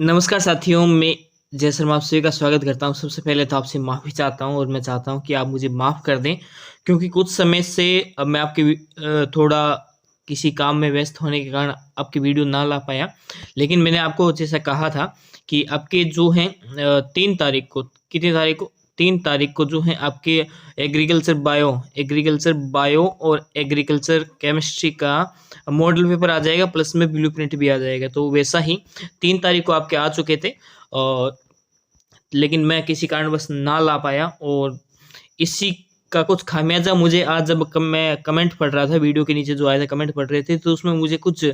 नमस्कार साथियों, मैं जय शर्मा आप सभी का स्वागत करता हूँ। सबसे पहले तो आपसे माफ़ी चाहता हूँ और मैं चाहता हूँ कि आप मुझे माफ़ कर दें, क्योंकि कुछ समय से अब मैं थोड़ा किसी काम में व्यस्त होने के कारण आपकी वीडियो ना ला पाया। लेकिन मैंने आपको जैसा कहा था कि आपके जो हैं 3 तारीख को, कितनी तारीख को? 3 तारीख को जो है आपके एग्रीकल्चर बायो और एग्रीकल्चर केमिस्ट्री का मॉडल पेपर आ जाएगा, प्लस में ब्लूप्रिंट भी आ जाएगा। तो वैसा ही 3 तारीख को आपके आ चुके थे, और लेकिन मैं किसी कारणवश ना ला पाया, और इसी का कुछ खामियाजा मुझे आज जब मैं कमेंट पढ़ रहा था, वीडियो के नीचे जो आए थे कमेंट पढ़ रहे थे, तो उसमें मुझे कुछ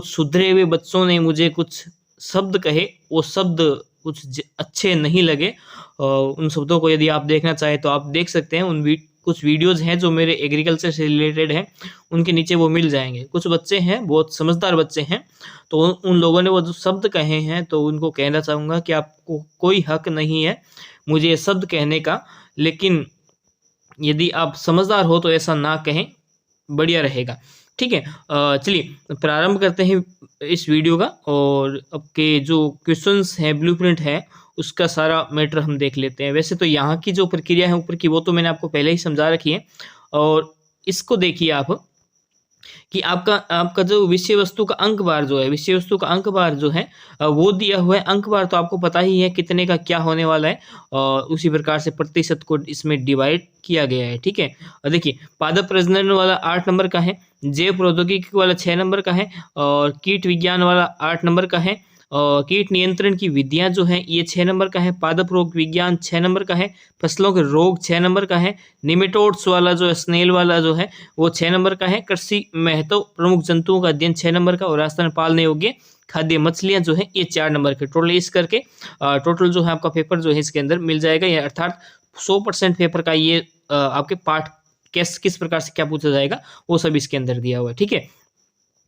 सुधरे हुए बच्चों ने मुझे कुछ शब्द कहे। वो शब्द अच्छे नहीं लगे। उन शब्दों को यदि आप देखना चाहें तो आप देख सकते हैं। कुछ वीडियोज़ हैं जो मेरे एग्रीकल्चर से रिलेटेड हैं, उनके नीचे वो मिल जाएँगे। कुछ बच्चे हैं, बहुत समझदार बच्चे हैं, तो उन लोगों ने वो जो शब्द कहे हैं, तो उनको कहना चाहूँगा कि आपको कोई हक नहीं है मुझे ये शब्द कहने का। लेकिन यदि आप समझदार हो तो ऐसा ना कहें, बढ़िया रहेगा। ठीक है? चलिए प्रारंभ करते हैं इस वीडियो का, और आपके जो क्वेश्चंस हैं, ब्लूप्रिंट है, उसका सारा मैटर हम देख लेते हैं। वैसे तो यहाँ की जो प्रक्रिया है ऊपर की, वो तो मैंने आपको पहले ही समझा रखी है, और इसको देखिए आप कि आपका आपका जो विषय वस्तु का अंक बार जो है, विषय वस्तु का अंक बार जो है वो दिया हुआ है। अंक बार तो आपको पता ही है कितने का क्या होने वाला है, और उसी प्रकार से प्रतिशत को इसमें डिवाइड किया गया है। ठीक है? और देखिए, पादप प्रजनन वाला 8 नंबर का है, जैव प्रौद्योगिकी वाला 6 नंबर का है, और कीट विज्ञान वाला 8 नंबर का है, और कीट नियंत्रण की विधियां जो हैं ये 6 नंबर का है, पादप रोग विज्ञान 6 नंबर का है, फसलों के रोग 6 नंबर का है, निमेटोड्स वाला जो है, स्नेल वाला जो है, वो 6 नंबर का है, कृषि महत्व प्रमुख जंतुओं का अध्ययन 6 नंबर का, और राजस्थान पालने योग्य खाद्य मछलियां जो है ये 4 नंबर के। टोटल इस करके टोटल जो है आपका पेपर जो है इसके अंदर मिल जाएगा, या अर्थात 100% पेपर का ये आपके पाठ किस प्रकार से क्या पूछा जाएगा वो सब इसके अंदर दिया हुआ है। ठीक है?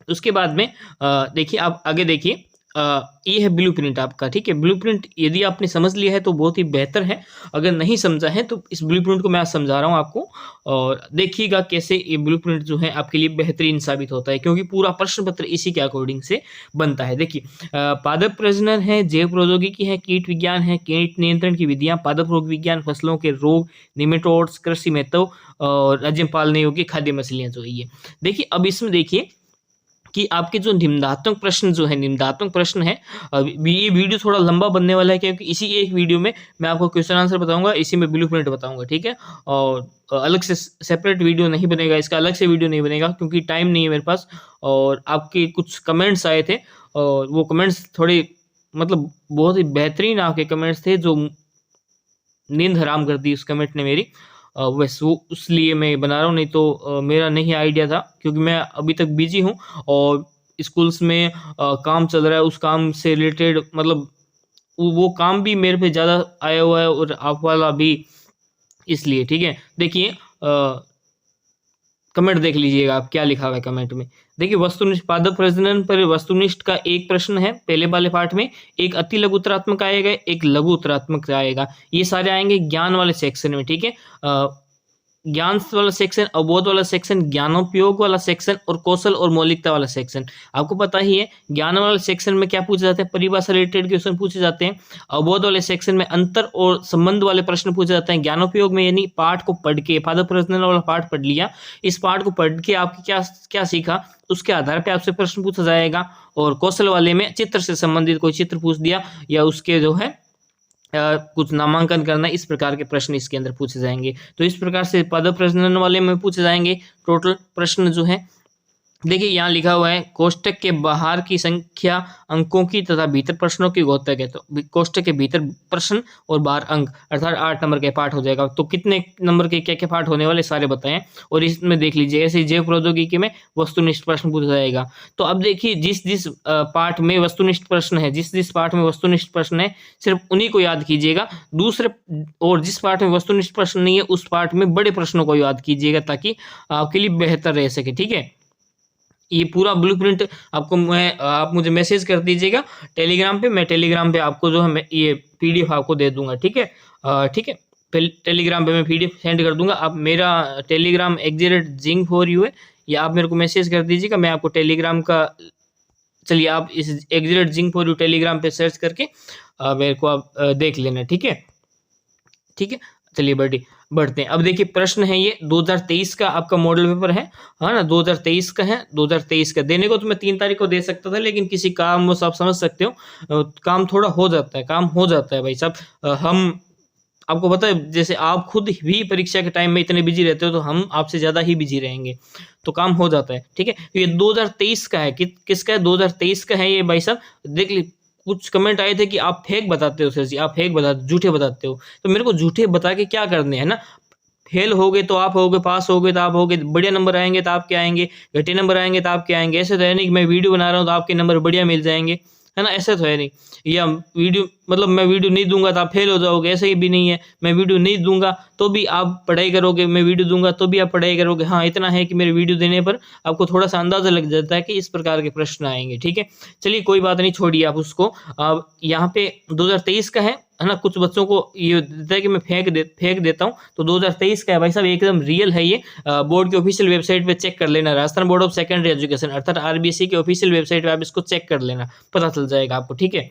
उसके बाद में देखिए, आप आगे देखिए, ये है ब्लूप्रिंट आपका। ठीक है? ब्लूप्रिंट यदि आपने समझ लिया है तो बहुत ही बेहतर है, अगर नहीं समझा है तो इस ब्लूप्रिंट को मैं आज समझा रहा हूँ आपको, और देखिएगा कैसे ये ब्लूप्रिंट जो है आपके लिए बेहतरीन साबित होता है, क्योंकि पूरा प्रश्न पत्र इसी के अकॉर्डिंग से बनता है। देखिए, पादप प्रजनन है, जैव प्रौद्योगिकी है, कीट विज्ञान है, कीट नियंत्रण की विधियां, पादप रोग विज्ञान, फसलों के रोग, निमेटोड्स, कृषि महत्व, और राज्य पालने योग्य खाद्य मछलियां जो है ये। देखिए, अब इसमें देखिए कि आपके जो निम्नात्मक प्रश्न है, ये वीडियो थोड़ा लंबा बनने वाला है, क्योंकि इसी एक वीडियो में मैं आपको क्वेश्चन आंसर बताऊंगा, इसी में ब्लूप्रिंट बताऊंगा। ठीक है? और अलग से सेपरेट वीडियो नहीं बनेगा, इसका अलग से वीडियो नहीं बनेगा, क्योंकि टाइम नहीं है मेरे पास। और आपके कुछ कमेंट्स आए थे, और वो कमेंट्स थोड़े, मतलब बहुत ही बेहतरीन आपके कमेंट्स थे, जो नींद हराम कर दी उस कमेंट ने मेरी। बस वो उसलिए मैं बना रहा हूँ, नहीं तो मेरा नहीं आइडिया था, क्योंकि मैं अभी तक बिजी हूँ, और स्कूल्स में काम चल रहा है, उस काम से रिलेटेड, मतलब वो काम भी मेरे पे ज़्यादा आया हुआ है, और आप वाला भी, इसलिए। ठीक है? देखिए, कमेंट देख लीजिएगा आप क्या लिखा हुआ है कमेंट में। देखिए, वस्तुनिष्ठ पादप प्रजनन पर वस्तुनिष्ठ का एक प्रश्न है पहले वाले पार्ट में, एक अति लघु उत्तरात्मक आएगा, एक लघु उत्तरात्मक आएगा, ये सारे आएंगे ज्ञान वाले सेक्शन में। ठीक है? ज्ञान वाला सेक्शन, अवबोध वाला सेक्शन, ज्ञानोपयोग वाला सेक्शन, और कौशल और मौलिकता वाला सेक्शन। आपको पता ही है, ज्ञान वाले सेक्शन में क्या पूछे जाते हैं, परिभाषा रिलेटेड क्वेश्चन पूछे जाते हैं। अवबोध वाले सेक्शन में अंतर और संबंध वाले प्रश्न पूछे जाते हैं। ज्ञानोपयोग में यानी पाठ को पढ़ के, पादप प्रजनन वाला पाठ पढ़ लिया, इस पाठ को पढ़ के आपने क्या क्या सीखा, उसके आधार पे आपसे प्रश्न पूछा जाएगा। और कौशल वाले में चित्र से संबंधित कोई चित्र पूछ दिया, या उसके जो है कुछ नामांकन करना, इस प्रकार के प्रश्न इसके अंदर पूछे जाएंगे। तो इस प्रकार से पादप प्रजनन वाले में पूछे जाएंगे टोटल प्रश्न जो है। देखिए, यहाँ लिखा हुआ है कोष्टक के बाहर की संख्या अंकों की तथा भीतर प्रश्नों की द्योतक है। तो कोष्टक के भीतर प्रश्न और बाहर अंक, अर्थात 8 नंबर के पाठ हो जाएगा। तो कितने नंबर के क्या क्या पाठ होने वाले सारे बताएं, और इसमें देख लीजिए, ऐसे जैव प्रौद्योगिकी में वस्तुनिष्ठ प्रश्न पूछा जाएगा। तो अब देखिए, जिस जिस पाठ में वस्तुनिष्ठ प्रश्न है, जिस जिस पाठ में वस्तुनिष्ठ प्रश्न है, सिर्फ उन्हीं को याद कीजिएगा। दूसरे, और जिस पाठ में वस्तुनिष्ठ प्रश्न नहीं है, उस पाठ में बड़े प्रश्नों को याद कीजिएगा, ताकि आपके लिए बेहतर रह सके। ठीक है? ये पूरा ब्लूप्रिंट आप मुझे मैसेज कर दीजिएगा टेलीग्राम पे। मैं टेलीग्राम पे आपको जो है मैं ये पीडीएफ आपको दे दूंगा। ठीक है? ठीक है? टेलीग्राम पे मैं पीडीएफ सेंड कर दूंगा। आप मेरा टेलीग्राम @zing4u है, या आप मेरे को मैसेज कर दीजिएगा, मैं आपको टेलीग्राम का चलिए आप इस एग्जिलेट जिंक फॉर यू टेलीग्राम पे सर्च करके मेरे को आप देख लेना, ठीक है, ठीक है। चलिए बढ़ते हैं। अब देखिए प्रश्न है ये 2023 का आपका मॉडल पेपर है ना, 2023 का है। 2023 का देने को तो मैं 3 तारीख को दे सकता था, लेकिन किसी काम वो आप समझ सकते हो, काम थोड़ा हो जाता है, काम हो जाता है भाई साहब। हम आपको पता है, जैसे आप खुद भी परीक्षा के टाइम में इतने बिजी रहते हो, तो हम आपसे ज़्यादा ही बिजी रहेंगे, तो काम हो जाता है, ठीक है। ये 2023 का है, किसका है? 2023 का है ये भाई साहब। देख ली, कुछ कमेंट आए थे कि आप फेक बताते हो सर जी, आप फेक बताते, झूठे बताते हो। तो मेरे को झूठे बता के क्या करने हैं ना? फेल हो गए तो आप होगे, पास हो गए तो आप होगे, बढ़िया नंबर आएंगे तो आप क्या आएंगे, घटे नंबर आएंगे तो आप क्या आएंगे। ऐसे तो है नहीं कि मैं वीडियो बना रहा हूँ तो आपके नंबर बढ़िया मिल जाएंगे, है ना, ऐसे तो है नहीं। या वीडियो मतलब मैं वीडियो नहीं दूंगा तो आप फेल हो जाओगे, ऐसे ही भी नहीं है। मैं वीडियो नहीं दूंगा तो भी आप पढ़ाई करोगे, मैं वीडियो दूंगा तो भी आप पढ़ाई करोगे। हाँ, इतना है कि मेरे वीडियो देने पर आपको थोड़ा सा अंदाजा लग जाता है कि इस प्रकार के प्रश्न आएंगे, ठीक है। चलिए कोई बात नहीं, छोड़िए आप उसको। अब यहाँ पे 2023 का है ना। कुछ बच्चों को ये देता है कि मैं फेंक देता हूँ, तो 2023 का है भाई साहब, एकदम रियल है ये। बोर्ड के ऑफिशियल वेबसाइट पे चेक कर लेना, Rajasthan board of secondary education अर्थात आरबीएसई के ऑफिशियल वेबसाइट पे आप इसको चेक कर लेना, पता चल जाएगा आपको, ठीक है।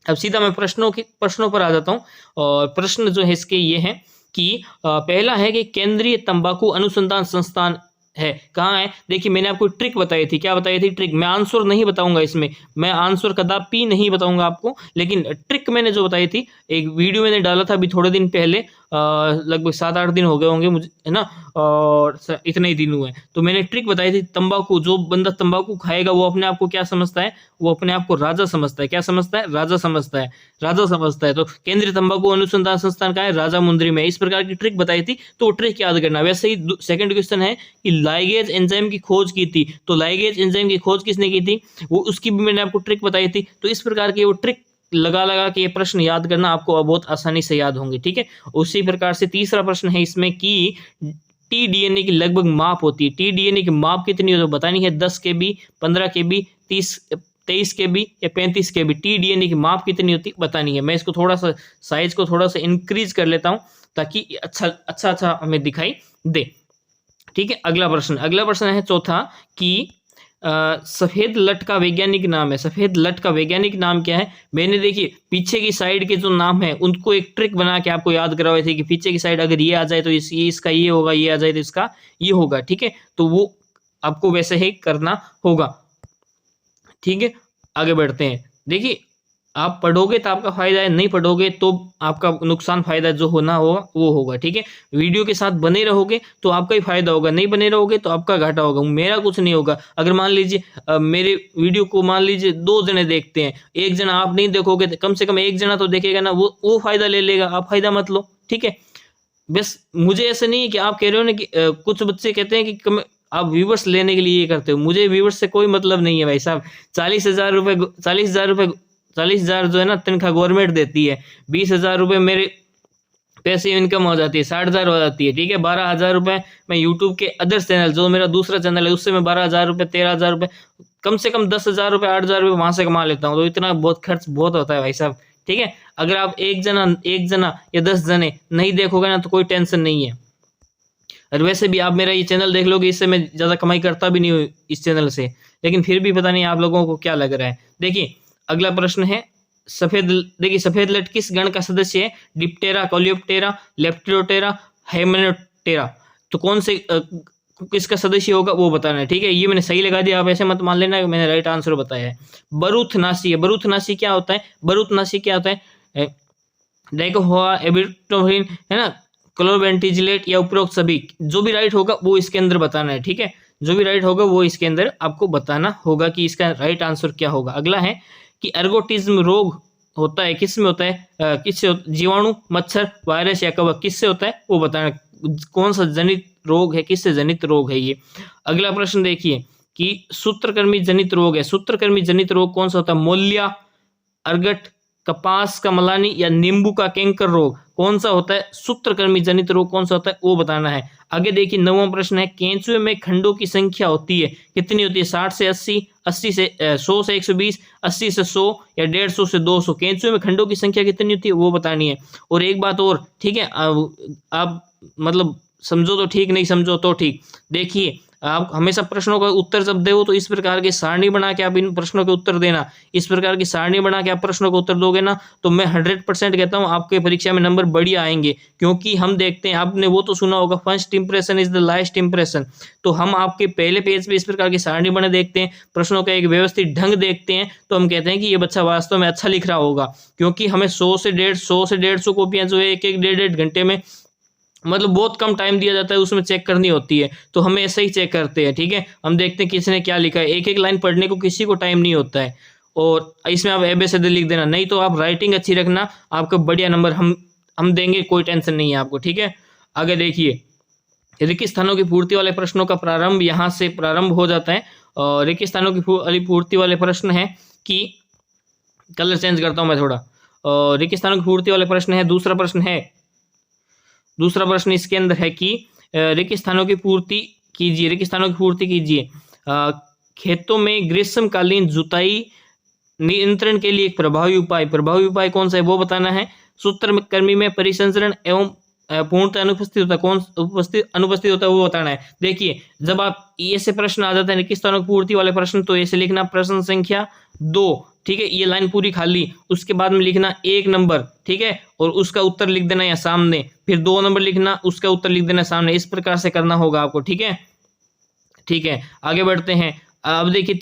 अब सीधा मैं प्रश्नों पर आ जाता हूँ। और प्रश्न जो है इसके ये हैं कि पहला है कि केंद्रीय तंबाकू अनुसंधान संस्थान है कहाँ है? देखिए मैंने आपको ट्रिक बताई थी, क्या बताई थी? ट्रिक। मैं आंसर नहीं बताऊंगा इसमें, मैं आंसर कदापि नहीं बताऊंगा आपको, लेकिन ट्रिक मैंने जो बताई थी, एक वीडियो मैंने डाला था अभी थोड़े दिन पहले, लगभग 7-8 दिन हो गए होंगे मुझे, है ना, और इतने ही दिन हुए। तो मैंने ट्रिक बताई थी, तंबाकू, जो बंदा तंबाकू खाएगा वो अपने आप को क्या समझता है? वो अपने आप को राजा समझता है। क्या समझता है? राजा समझता है, राजा समझता है। तो केंद्रीय तंबाकू अनुसंधान संस्थान का है, राजा मुंद्री में। इस प्रकार की ट्रिक बताई थी, तो वो ट्रिक याद करना। वैसे ही सेकंड क्वेश्चन है कि लाइगेज एंजाइम की खोज की थी, तो लाइगेज एंजाइम की खोज किसने की थी? वो, उसकी भी मैंने आपको ट्रिक बताई थी। तो इस प्रकार की वो ट्रिक लगा के ये प्रश्न याद करना, आपको बहुत आसानी से याद होंगे, ठीक है। उसी प्रकार से तीसरा प्रश्न है इसमें कि टी डीएनए की लगभग माप होती है। टी डीएनए की माप कितनी हो तो बतानी है, 10 केबी, 15 केबी, 23 केबी या 35 केबी। टी डीएनए की माप कितनी होती बतानी है। मैं इसको थोड़ा सा साइज को थोड़ा सा इंक्रीज कर लेता हूं ताकि अच्छा हमें दिखाई दे, ठीक है। अगला प्रश्न है चौथा कि सफेद लट का वैज्ञानिक नाम है। सफेद लट का वैज्ञानिक नाम क्या है? मैंने देखिए पीछे की साइड के जो नाम है उनको एक ट्रिक बना के आपको याद करवाए थे कि पीछे की साइड अगर ये आ जाए तो इसका ये होगा, ये आ जाए तो इसका ये होगा, ठीक है। तो वो आपको वैसे ही करना होगा, ठीक है। आगे बढ़ते हैं। देखिए आप पढ़ोगे तो आपका फायदा है, नहीं पढ़ोगे तो आपका नुकसान, फायदा जो होना होगा वो होगा, ठीक है। वीडियो के साथ बने रहोगे तो आपका ही फायदा होगा, नहीं बने रहोगे तो आपका घाटा होगा, मेरा कुछ नहीं होगा। अगर मान लीजिए मेरे वीडियो को मान लीजिए 2 जने देखते हैं, एक जना आप नहीं देखोगे तो कम से कम एक जना तो देखेगा ना, वो फायदा ले लेगा, आप फायदा मत लो, ठीक है। बस मुझे ऐसा नहीं है कि आप कह रहे हो ना कि कुछ बच्चे कहते हैं कि आप व्यूवर्स लेने के लिए ये करते हो। मुझे व्यूवर्स से कोई मतलब नहीं है भाई साहब। 40,000 रुपये 40,000 जो है ना तनख्वाह गवर्नमेंट देती है, 20,000 रुपये मेरे पैसे इनकम हो जाती है, 60,000 हो जाती है, ठीक है। 12,000 रुपये मैं यूट्यूब के अदर चैनल, जो मेरा दूसरा चैनल है उससे मैं 12,000 रुपये 13,000 रुपये, कम से कम 10,000 रुपये 8,000 रुपये वहां से कमा लेता हूँ। तो इतना बहुत खर्च बहुत होता है भाई साहब, ठीक है। अगर आप एक जना या 10 जने नहीं देखोगे ना तो कोई टेंशन नहीं है। और वैसे भी आप मेरा ये चैनल देख लोगे, इससे मैं ज़्यादा कमाई करता भी नहीं हूँ इस चैनल से, लेकिन फिर भी पता नहीं आप लोगों को क्या लग रहा है। देखिए अगला प्रश्न है सफेद लट किस गण का सदस्य है? Diptera, Coleoptera, Lepidoptera, Hymenoptera. तो कौन से किसका सदस्य होगा वो बताना है, ठीक है। ये मैंने सही लगा दिया, आप ऐसे मत मान लेना कि मैंने राइट आंसर बताया है। बरूथनासी है। बरूथनासी क्या होता है? बरूथनासी क्या होता है? डाइकोहोआ, एबिटोफिन, है ना, क्लोरबेंटिजिलेट या उपरोक्त सभी, जो भी राइट होगा वो इसके अंदर बताना है, ठीक है। जो भी राइट होगा वो इसके अंदर आपको बताना होगा कि इसका राइट आंसर क्या होगा। अगला है कि एर्गोटिज्म रोग होता है किस में होता है? किससे? जीवाणु, मच्छर, वायरस या कवक, किससे होता है वो बताना। कौन सा जनित रोग है, किससे जनित रोग है ये। अगला प्रश्न देखिए कि सूत्रकृमि जनित रोग है। सूत्रकृमि जनित रोग कौन सा होता है? मोलिया, अर्गट, कपास का मलानी या नींबू का कैंकर रोग, कौन सा होता है? सूत्रकृमि जनित रोग कौन सा होता है वो बताना है। आगे देखिए 9वां प्रश्न है, केंचुए में खंडों की संख्या होती है कितनी होती है? 60 से 80, 80 से 100 से 120, 80 से 100 या 150 से 200। केंचुए में खंडों की संख्या कितनी होती है वो बतानी है। और एक बात और, ठीक है, आप मतलब समझो तो ठीक, नहीं समझो तो ठीक। देखिए आप हमेशा प्रश्नों का उत्तर जब दे तो इस प्रकार की सारणी बना के आप इन प्रश्नों के उत्तर देना। इस प्रकार की सारणी बना के आप प्रश्नों का उत्तर दोगे ना, तो मैं 100% कहता हूँ आपके परीक्षा में नंबर बढ़िया आएंगे। क्योंकि हम देखते हैं, आपने वो तो सुना होगा, first impression is the last impression. तो हम आपके पहले पेज पे इस प्रकार की सारणी बने देखते हैं, प्रश्नों का एक व्यवस्थित ढंग देखते हैं, तो हम कहते हैं कि ये बच्चा वास्तव में अच्छा लिख रहा होगा। क्योंकि हमें 100 से 150 कॉपियां जो है एक एक डेढ़ घंटे में, मतलब बहुत कम टाइम दिया जाता है, उसमें चेक करनी होती है। तो हम ऐसे ही चेक करते हैं, ठीक है। हम देखते हैं किसने क्या लिखा है, एक एक लाइन पढ़ने को किसी को टाइम नहीं होता है। और इसमें आप ABCD लिख देना, नहीं तो आप राइटिंग अच्छी रखना, आपका बढ़िया नंबर हम देंगे, कोई टेंशन नहीं है आपको, ठीक है। आगे देखिए, रिक्त स्थानों की पूर्ति वाले प्रश्नों का प्रारंभ यहाँ से प्रारंभ हो जाता है। और रिक्त स्थानों की पूर्ति वाले प्रश्न है कि, कलर चेंज करता हूँ मैं थोड़ा, रिक्त स्थानों की पूर्ति वाले प्रश्न है। दूसरा प्रश्न इसके अंदर है कि रिक्त स्थानों की पूर्ति कीजिए। खेतों में ग्रीष्मकालीन जुताई नियंत्रण के लिए एक प्रभावी उपाय कौन सा है वो बताना है। सूत्रकृमि में परिसंचरण एवं पूर्णतः अनुपस्थित होता है वो बताना है। देखिए, जब आप ऐसे प्रश्न आ जाता है रिक्त स्थानों की पूर्ति वाले प्रश्न, तो ऐसे लिखना प्रश्न संख्या 2, ठीक है, ये लाइन पूरी खाली, उसके बाद में लिखना 1 नंबर, ठीक है, और उसका उत्तर लिख देना यहाँ सामने, फिर 2 नंबर लिखना, उसका उत्तर लिख देना सामने। इस प्रकार से करना होगा आपको, ठीक है। आगे बढ़ते हैं। अब देखिए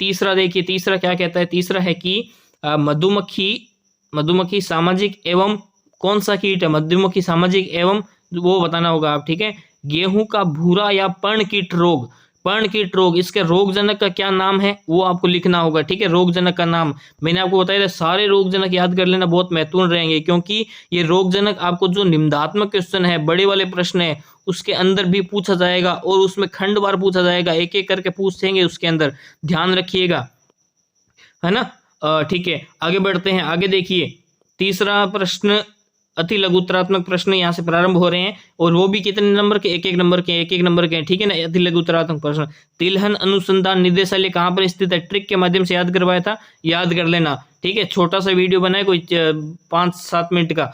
तीसरा क्या कहता है। तीसरा है कि मधुमक्खी सामाजिक एवं कौन सा कीट है, मधुमक्खी सामाजिक एवं वो बताना होगा आप, ठीक है। गेहूं का भूरा या पर्णकीट रोग, इसके रोगजनक का क्या नाम है वो आपको लिखना होगा, ठीक है। रोगजनक का नाम मैंने आपको बताया था, सारे रोगजनक याद कर लेना, बहुत महत्वपूर्ण रहेंगे। क्योंकि ये रोगजनक आपको जो निबंधात्मक क्वेश्चन है, बड़े वाले प्रश्न है, उसके अंदर भी पूछा जाएगा, और उसमें खंडवार पूछा जाएगा, एक एक करके पूछेंगे उसके अंदर, ध्यान रखिएगा, है ना। ठीक है, आगे बढ़ते हैं। आगे देखिए, तीसरा प्रश्न अति लघुत्तरात्मक प्रश्न यहाँ से प्रारंभ हो रहे हैं, और वो भी कितने नंबर के, एक एक नंबर के, ठीक है ना। अति लघुत्तरात्मक प्रश्न, तिलहन अनुसंधान निदेशालय कहाँ पर स्थित है, ट्रिक के माध्यम से याद करवाया था, याद कर लेना, ठीक है। छोटा सा वीडियो बनाए, कोई 5-7 मिनट का।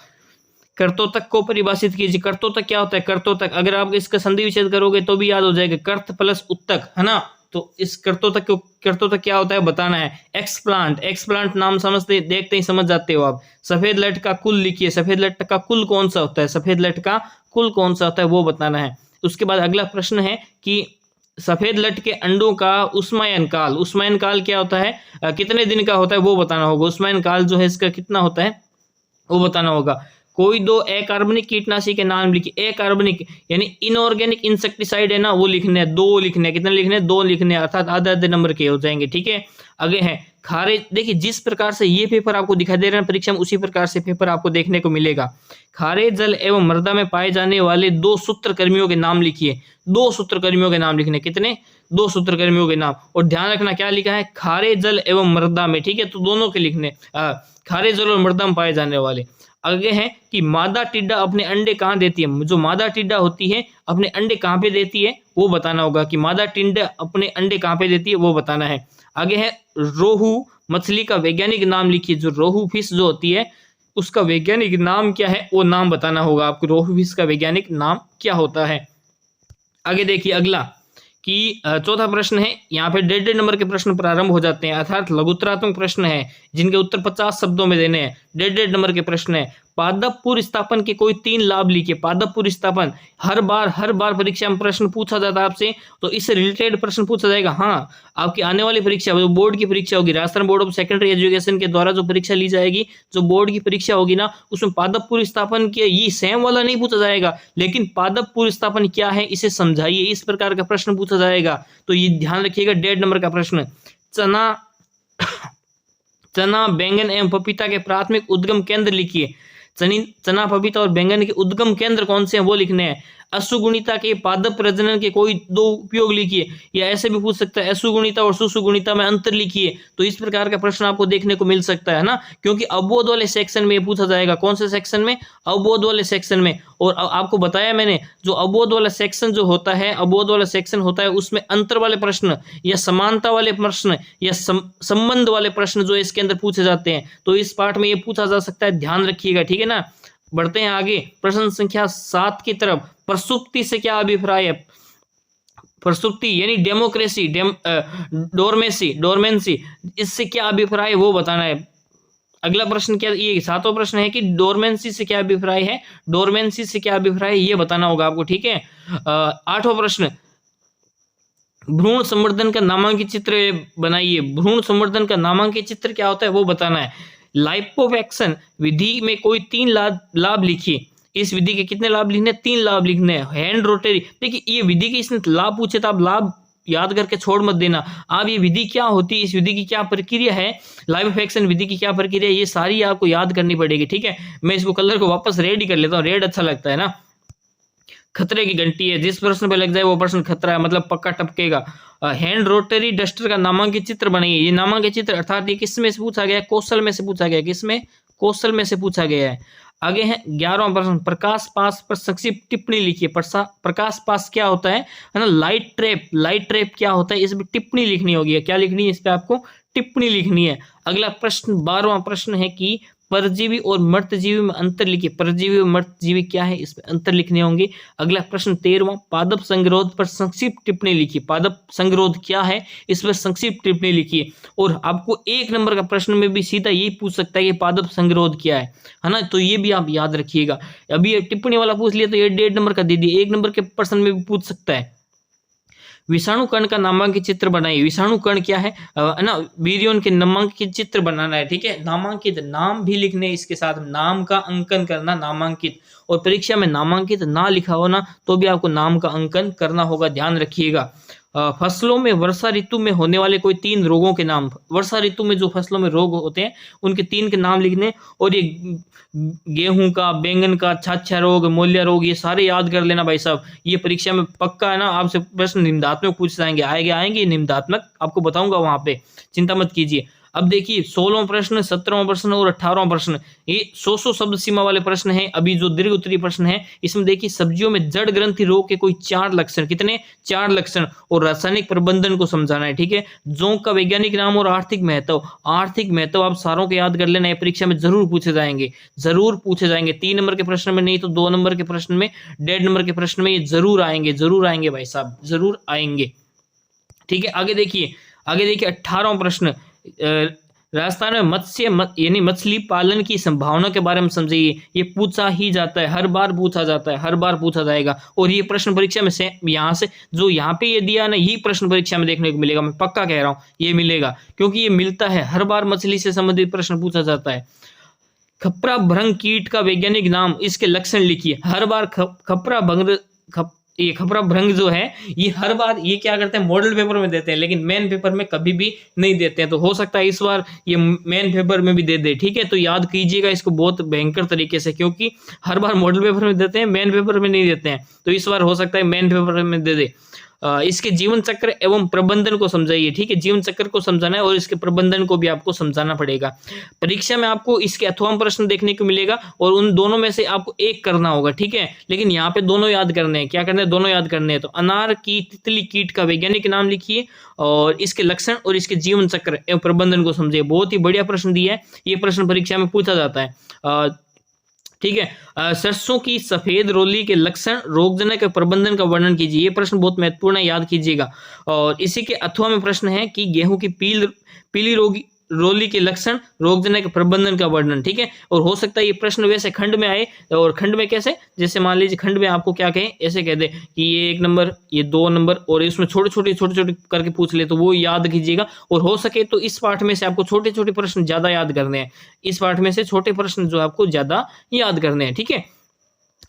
कर्तोतक को परिभाषित कीजिए। कर्तोतक क्या होता है, कर्तोतक अगर आप इसका संधि विच्छेद करोगे तो भी याद हो जाएगा, कर्त प्लस उत्तक, है ना। तो इस कर्तोतक क्या होता है बताना है। एक्सप्लांट नाम समझते देखते ही समझ जाते हो आप। सफेद लट का कुल लिखिए, सफेद लट का कुल कौन सा होता है वो बताना है। उसके बाद अगला प्रश्न है कि सफेद लट के अंडों का उष्मायन काल क्या होता है, कितने दिन का होता है वो बताना होगा। उष्मायन काल जो है इसका कितना होता है वो बताना होगा। कोई 2 अकार्बनिक कीटनाशी के नाम लिखिए। अकार्बनिक यानी इनऑर्गेनिक इंसेक्टिसाइड है ना, वो लिखने हैं, 2 लिखने हैं। कितने लिखने हैं, 2 लिखने हैं, अर्थात आधे नंबर के हो जाएंगे, ठीक है। आगे है खारे। देखिए, जिस प्रकार से ये पेपर आपको दिखाई दे रहा है परीक्षा में, उसी प्रकार से पेपर आपको देखने को मिलेगा। खारे जल एवं मृदा में पाए जाने वाले 2 सूत्रकृमियों के नाम लिखिए। 2 सूत्रकृमियों के नाम लिखने, कितने, 2 सूत्रकृमियों के नाम। और ध्यान रखना क्या लिखा है, खारे जल एवं मृदा में, ठीक है। तो दोनों के लिखने, खारे जल और मृदा में पाए जाने वाले। आगे है कि मादा टिड्डा अपने अंडे कहाँ देती है। जो मादा टिड्डा होती है अपने अंडे कहाँ पे देती है वो बताना होगा, कि मादा टिड्डा अपने अंडे कहाँ पे देती है वो बताना है। आगे है रोहू मछली का वैज्ञानिक नाम लिखिए। जो रोहू फिश जो होती है उसका वैज्ञानिक नाम क्या है वो नाम बताना होगा आपको, रोहू फिश का वैज्ञानिक नाम क्या होता है। आगे देखिए अगला कि चौथा प्रश्न है, यहाँ पे 1.5 नंबर के प्रश्न प्रारंभ हो जाते हैं, अर्थात लघुत्तरात्मक प्रश्न है जिनके उत्तर 50 शब्दों में देने हैं। 1.5 नंबर के प्रश्न है। पादप पुरस्थापन के कोई 3 लाभ लिखिए। पादप पुरस्थापन हर बार परीक्षा में प्रश्न पूछा जाता है आपसे, तो इससे रिलेटेड प्रश्न पूछा जाएगा। हाँ, आपकी आने वाली परीक्षा जो बोर्ड की परीक्षा होगी, Rajasthan board of secondary education के द्वारा जो परीक्षा ली जाएगी, जो बोर्ड की परीक्षा होगी ना, उसमें पादप पुरस्थापन के ये सेम वाला नहीं पूछा जाएगा, लेकिन पादप पुरस्थापन क्या है इसे समझाइए, इस प्रकार का प्रश्न पूछा जाएगा। तो ये ध्यान रखिएगा। 1.5 नंबर का प्रश्न। चना बैंगन एवं पपीता के प्राथमिक उद्गम केंद्र लिखिए। चना पपीता और बैंगन के उद्गम केंद्र कौन से हैं वो लिखने हैं। असुगुणिता के पादप प्रजनन के कोई 2 उपयोग लिखिए, या ऐसे भी पूछ सकता है असुगुणिता और सुसुगुणिता में अंतर लिखिए। तो इस प्रकार का प्रश्न आपको देखने को मिल सकता है ना, क्योंकि अवबोध वाले सेक्शन में पूछा जाएगा। कौन से सेक्शन में, अवबोध वाले सेक्शन में। और आपको बताया मैंने, जो अवबोध वाला सेक्शन जो होता है, अवबोध वाला सेक्शन होता है उसमें अंतर वाले प्रश्न या समानता वाले प्रश्न या संबंध वाले प्रश्न जो इसके अंदर पूछे जाते हैं। तो इस पार्ट में ये पूछा जा सकता है, ध्यान रखिएगा, ठीक है ना। बढ़ते हैं आगे प्रश्न संख्या 7 की तरफ। प्रसुप्ति से क्या अभिप्राय है। प्रस्तुति यानी डेमोक्रेसी, डोरमेंसी, इससे क्या अभिप्राय है वो बताना है। अगला प्रश्न क्या, ये सातवां प्रश्न है कि डोरमेंसी से क्या अभिप्राय है, डोरमेंसी से क्या अभिप्राय है ये बताना होगा आपको, ठीक है। आठवां प्रश्न, भ्रूण संवर्धन का नामांकित चित्र बनाइए। भ्रूण संवर्धन का नामांकित चित्र क्या होता है वो बताना है। लाइपोवैक्सन विधि में कोई 3 लाभ लिखिए। इस विधि के कितने लाभ लिखने, 3 लाभ लिखने हैं। हैंड रोटरी, देखिए ये विधि के इसने लाभ पूछे तो आप लाभ याद करके छोड़ मत देना। आप ये विधि क्या होती है, इस विधि की क्या प्रक्रिया है, लाइपोवैक्सन विधि की क्या प्रक्रिया है, ये सारी आपको याद करनी पड़ेगी, ठीक है। मैं इसको कलर को वापस रेड ही कर लेता हूँ, रेड अच्छा लगता है ना। खतरे की घंटी है, जिस प्रश्न पे लग जाए वो प्रश्न खतरा है, मतलब पक्का टपकेगा। हैंड रोटरी डस्टर का नामांकित चित्र बनाइए। ये नामांकित चित्र अर्थात ये किस में से पूछा गया है, कौशल में से पूछा गया है। किसमें, कौशल में से पूछा गया है। आगे है 11वां प्रश्न, प्रकाश पास पर संक्षिप्त टिप्पणी लिखिए। प्रकाश पास क्या होता है ना, लाइट ट्रैप, लाइट ट्रैप क्या होता है, इस पर टिप्पणी लिखनी होगी। क्या लिखनी है, इस पे आपको टिप्पणी लिखनी है। अगला प्रश्न 12वां प्रश्न है कि परजीवी और मर्तजीवी में अंतर लिखिए। परजीवी और मर्तजीवी क्या है, इस पे अंतर लिखने होंगे। अगला प्रश्न 13वां, पादप संगरोध पर संक्षिप्त टिप्पणी लिखिए। पादप संगरोध क्या है, इस पर संक्षिप्त टिप्पणी लिखिए। और आपको 1 नंबर का प्रश्न में भी सीधा यही पूछ सकता है कि पादप संगरोध क्या है ना, तो ये भी आप याद रखिएगा। अभी टिप्पणी वाला पूछ लिया तो ये 1.5 नंबर का दे दिए, 1 नंबर के प्रश्न में भी पूछ सकता है। विषाणु कण का नामांकित चित्र बनाइए। विषाणु कण क्या है ना, वीर्यों के नामांकित चित्र बनाना है, ठीक है। नामांकित, नाम भी लिखने, इसके साथ नाम का अंकन करना, नामांकित। और परीक्षा में नामांकित ना लिखा हो ना तो भी आपको नाम का अंकन करना होगा, ध्यान रखिएगा। फसलों में वर्षा ऋतु में होने वाले कोई 3 रोगों के नाम। वर्षा ऋतु में जो फसलों में रोग होते हैं उनके 3 के नाम लिखने। और ये गेहूं का, बैंगन का छाछा रोग, मोलिया रोग, ये सारे याद कर लेना भाई साहब। ये परीक्षा में पक्का है ना, आपसे प्रश्न निम्नात्मक पूछ जाएंगे, आएंगे निम्नात्मक, आपको बताऊंगा वहां पे, चिंता मत कीजिए। अब देखिए 16वां प्रश्न, 17वां प्रश्न और 18वां प्रश्न, ये 100 शब्द सीमा वाले प्रश्न हैं। अभी जो दीर्घ उत्तरीय प्रश्न है इसमें देखिए, सब्जियों में जड़ ग्रंथि रोग के कोई 4 लक्षण, कितने, 4 लक्षण, और रासायनिक प्रबंधन को समझाना है, ठीक है। जोंक का वैज्ञानिक नाम और आर्थिक महत्व। आर्थिक महत्व आप सारों को याद कर लेना है, परीक्षा में जरूर पूछे जाएंगे, जरूर पूछे जाएंगे। 3 नंबर के प्रश्न में नहीं तो 2 नंबर के प्रश्न में, 1.5 नंबर के प्रश्न में ये जरूर आएंगे भाई साहब, जरूर आएंगे, ठीक है। आगे देखिए 18वां प्रश्न, राजस्थान में मत्स्य यानी मछली पालन की संभावना के बारे में समझिए। ये पूछा ही जाता है, हर बार पूछा जाता है, हर बार पूछा जाएगा। और ये प्रश्न परीक्षा में से यहाँ से जो यहाँ पे ये दिया ना, यही प्रश्न परीक्षा में देखने को मिलेगा, मैं पक्का कह रहा हूँ ये मिलेगा, क्योंकि ये मिलता है, हर बार मछली से संबंधित प्रश्न पूछा जाता है। खपरा भृंग कीट का वैज्ञानिक नाम, इसके लक्षण लिखिए। हर बार ये खपरा भृंग जो है ये हर बार ये क्या करते हैं, मॉडल पेपर में देते हैं, लेकिन मेन पेपर में कभी भी नहीं देते हैं। तो हो सकता है इस बार ये मेन पेपर में भी दे दे, ठीक है। तो याद कीजिएगा इसको बहुत भयंकर तरीके से, क्योंकि हर बार मॉडल पेपर में देते हैं, मेन पेपर में नहीं देते हैं। तो इस बार हो सकता है मेन पेपर में दे दे। इसके जीवन चक्र एवं प्रबंधन को समझाइए, ठीक है। जीवन चक्र को समझाना है और इसके प्रबंधन को भी आपको समझाना पड़ेगा। परीक्षा में आपको इसके 8वां प्रश्न देखने को मिलेगा और उन दोनों में से आपको एक करना होगा, ठीक है। लेकिन यहाँ पे दोनों याद करने हैं, क्या करना है, दोनों याद करने हैं। तो अनार की तितली कीट का वैज्ञानिक नाम लिखिए और इसके लक्षण और इसके जीवन चक्र एवं प्रबंधन को समझिए। बहुत ही बढ़िया प्रश्न दिया है, ये प्रश्न परीक्षा में पूछा जाता है, ठीक है। सरसों की सफेद रोली के लक्षण, रोगजनक प्रबंधन का वर्णन कीजिए। ये प्रश्न बहुत महत्वपूर्ण है, याद कीजिएगा। और इसी के 8वां में प्रश्न है कि गेहूं की पीली रोली के लक्षण, रोगजनक प्रबंधन का वर्णन, ठीक है। और हो सकता है ये प्रश्न वैसे खंड में आए, और खंड में कैसे, जैसे मान लीजिए खंड में आपको क्या कहें, ऐसे कह दे कि ये 1 नंबर, ये 2 नंबर, और इसमें छोटे छोटे करके पूछ ले, तो वो याद कीजिएगा। और हो सके तो इस पाठ में से आपको छोटे छोटे प्रश्न ज्यादा याद करने हैं, इस पाठ में से छोटे प्रश्न जो आपको ज्यादा याद करने हैं, ठीक है।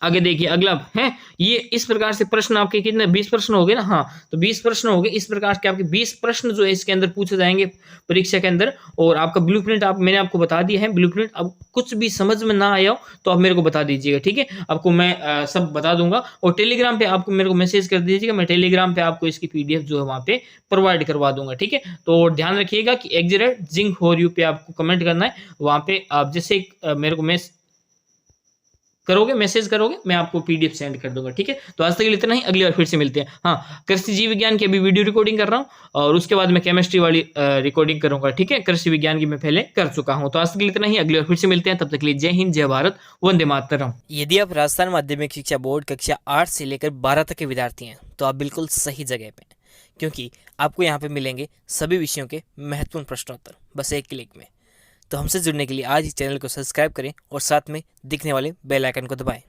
आगे देखिए अगला है, ये इस प्रकार से प्रश्न आपके कितने, 20 प्रश्न हो गए ना, हाँ। तो 20 प्रश्न हो गए, इस प्रकार के आपके 20 प्रश्न जो है इसके अंदर पूछे जाएंगे परीक्षा के अंदर। और आपका ब्लूप्रिंट मैंने आपको बता दिया है, ब्लूप्रिंट। अब कुछ भी समझ में ना आया हो तो आप मेरे को बता दीजिएगा, ठीक है। आपको मैं सब बता दूंगा। और टेलीग्राम पे आपको मेरे को मैसेज कर दीजिएगा, मैं टेलीग्राम पे आपको इसकी PDF जो है वहाँ पे प्रोवाइड करवा दूंगा, ठीक है। तो ध्यान रखिएगा कि @ZINC4U पे आपको कमेंट करना है, वहाँ पे आप जैसे मेरे को करोगे, मैसेज करोगे, मैं आपको PDF सेंड कर दूंगा, ठीक है। तो आज तक के लिए इतना ही, अगली बार फिर से मिलते हैं। हाँ, कृषि जीव विज्ञान की अभी वीडियो रिकॉर्डिंग कर रहा हूँ और उसके बाद मैं केमिस्ट्री वाली रिकॉर्डिंग करूंगा, ठीक है। कृषि विज्ञान की मैं पहले कर चुका हूँ। तो आज तक के लिए इतना ही, अगली बार फिर से मिलते हैं। तब तक के लिए जय हिंद, जय भारत, वंदे मातरम। यदि आप राजस्थान माध्यमिक शिक्षा बोर्ड कक्षा 8 से लेकर 12 तक के विद्यार्थी हैं तो आप बिल्कुल सही जगह पे हैं, क्योंकि आपको यहाँ पे मिलेंगे सभी विषयों के महत्वपूर्ण प्रश्नोत्तर बस एक क्लिक में। तो हमसे जुड़ने के लिए आज ही चैनल को सब्सक्राइब करें और साथ में दिखने वाले बेल आइकन को दबाएं।